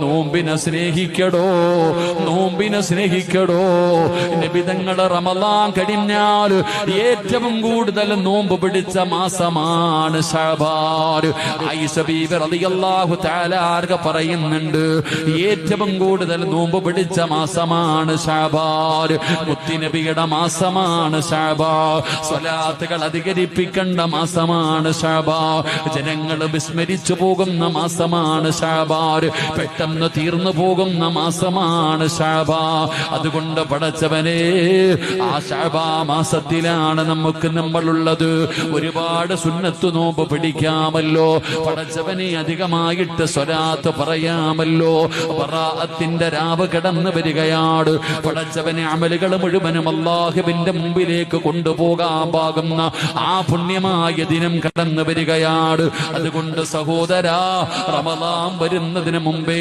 നോമ്പിനെ സ്നേഹിക്കടോ, നോമ്പിനെ സ്നേഹിക്കടോ. നബി തങ്ങൾ റമളാൻ കഴിഞ്ഞാൽ ഏറ്റവും കൂടുതൽ നോമ്പ് പിടിച്ച മാസമാണ് ശഅബാൻ. ആയിഷ ബീവി റളിയല്ലാഹു തആല ആർക പറയുന്നുണ്ട്, ഏറ്റവും കൂടുതൽ നോമ്പ് പിടിച്ച മാസമാണ് ശഅബാൻ. മുത്തുനബിയുടെ മാസമാണ് ശഅബാൻ. സ്വലാത്തുകൾ അധികരിപ്പിക്കേണ്ട മാസമാണ് ശഅബാൻ. ജനങ്ങൾ വിസ്മരിച്ചു പോകുന്ന മാസമാണ് ശഅബാൻ. പെട്ടെന്ന് തീർന്നു പോകുന്ന മാസമാണ് ശഅബാൻ. അതുകൊണ്ട് പടച്ചവനെ, ആ ശഅബാൻ മാസത്തിലാണ് നമ്മളുള്ളത്. ഒരുപാട് സുന്നത്ത് നോമ്പ് പിടിക്കാമല്ലോ പടച്ചവനെ, അധികമായിട്ട് സ്വലാത്ത് പറയാമല്ലോ. ബറാഅത്തിന്റെ രാവ് കടന്നു വരികയാണ് പടച്ചവനെ. അമലുകൾ മുഴുവനും അല്ലാഹുവിന്റെ മുമ്പിലേക്ക് കൊണ്ടുപോകാൻ പാകുന്ന ആ പുണ്യമായ ദിനം കടന്നു വരികയാണ്. അതുകൊണ്ട് സഹോദരാ, റമളാൻ വരുന്നതിന് മുമ്പേ